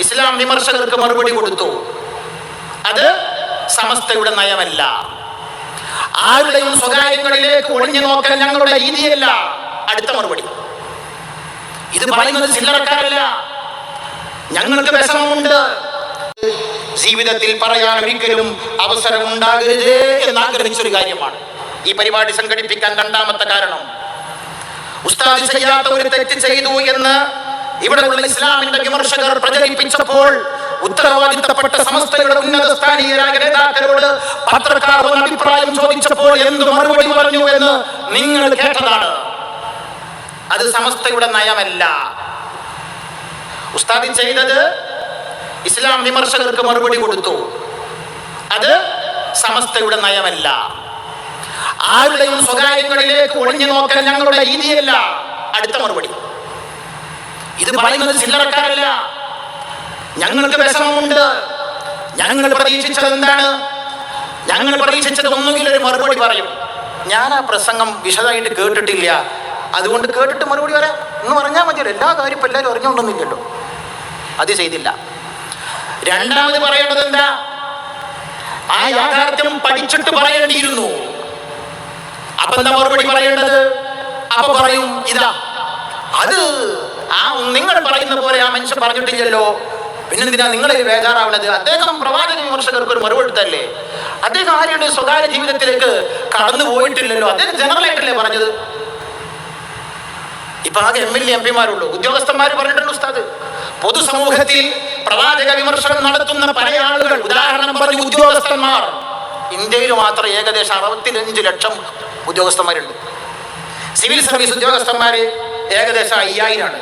ഇസ്ലാം വിമർശകർക്ക് മറുപടി കൊടുത്തു, അത് സമസ്തയുടെ നയമല്ല. ആരുടെയും സ്വകാര്യങ്ങളിലേക്ക് ഒളിഞ്ഞു നോക്കൽ ഞങ്ങളുടെ രീതിയല്ല. അടുത്ത മറുപടി, ഇത് പറയുന്നത് ചില്ലറക്കാരല്ല, ഞങ്ങൾക്ക് വിഷമമുണ്ട്. ജീവിതത്തിൽ പറയാൻ ഒരിക്കലും അവസരം ഉണ്ടാകരുത് എന്ന് ആഗ്രഹിച്ചൊരു കാര്യമാണ് ഈ പരിപാടി സംഘടിപ്പിക്കാൻ രണ്ടാമത്തെ കാരണം. ഉസ്താദ് ചെയ്യാത്ത ഒരു തെറ്റ് ചെയ്തു എന്ന് ഇവിടെയുള്ള ഇസ്ലാമിന്റെ വിമർശകർ പ്രചരിപ്പിച്ചപ്പോൾ ഉത്തരവാദിത്തപ്പെട്ട സമസ്തയുടെ ഉന്നത സ്ഥാനീയരായ നേതാക്കളോട് പത്രക്കാർ അഭിപ്രായം ചോദിച്ചപ്പോൾ എന്ത് മറുപടി പറഞ്ഞു എന്ന് നിങ്ങൾ കേട്ടതാണ്. അത് സമസ്തയുടെ നയമല്ല. ഉസ്താദ് ചെയ്തത് ഇസ്ലാം വിമർശകർക്ക് മറുപടി കൊടുത്തു, അത് സമസ്തയുടെ നയമല്ല. ആരുടെയും സ്വകാര്യങ്ങളിലേക്ക് ഒളിഞ്ഞു നോക്കൽ ഞങ്ങളുടെ രീതിയല്ല. അടുത്ത മറുപടി, ഇത് പറയുന്നത് ചില്ലറക്കാരല്ല, ഞങ്ങൾക്ക് വിഷമമുണ്ട്. ഞങ്ങൾ പ്രതീക്ഷിച്ചത് എന്താണ്? ഞങ്ങൾ പ്രതീക്ഷിച്ചത് ഒന്നുകിൽ ഒരു മറുപടി പറയും. ഞാൻ ആ പ്രസംഗം വിശദമായിട്ട് കേട്ടിട്ടില്ല, അതുകൊണ്ട് കേട്ടിട്ട് മറുപടി വരാം എന്ന് പറഞ്ഞാൽ മതിയല്ലോ. എല്ലാ കാര്യം ഇപ്പം എല്ലാവരും അറിഞ്ഞുകൊണ്ടൊന്നുമില്ലല്ലോ. അത് ചെയ്തില്ല. രണ്ടാമത് പറയേണ്ടത് എന്താ? ആ യാഥാർത്ഥ്യം പഠിച്ചിട്ട് പറയേണ്ടിയിരുന്നു. അപ്പൊ എന്താ മറുപടി പറയേണ്ടത്? അപ്പൊ പറയും, ഇതാ അത് ആ നിങ്ങൾ പറയുന്ന പോലെ ആ മനുഷ്യൻ പറഞ്ഞിട്ടില്ലല്ലോ, പിന്നെന്തിനാ നിങ്ങളെ ബേജാറാവുന്നത്? അദ്ദേഹം പ്രവാചക വിമർശകർക്ക് ഒരു മറുപടി എടുത്തല്ലേ. അദ്ദേഹം ആരുടെ സ്വകാര്യ ജീവിതത്തിലേക്ക് കടന്നു പോയിട്ടില്ലല്ലോ, അദ്ദേഹം ജനറലായിട്ടല്ലേ പറഞ്ഞത്. ഇപ്പൊ ആകെ MLA MP മാരുള്ളൂ, ഉദ്യോഗസ്ഥന്മാർ പറഞ്ഞിട്ടുണ്ട് ഉസ്താദ്. പൊതുസമൂഹത്തിൽ പ്രവാചക വിമർശനം നടത്തുന്ന പല ആളുകൾ, ഉദാഹരണം പറഞ്ഞു ഉദ്യോഗസ്ഥന്മാർ, ഇന്ത്യയിൽ മാത്രം ഏകദേശം 65 ലക്ഷം ഉദ്യോഗസ്ഥന്മാരുണ്ട്. സിവിൽ സർവീസ് ഉദ്യോഗസ്ഥന്മാര് ഏകദേശം 5000 ആണ്.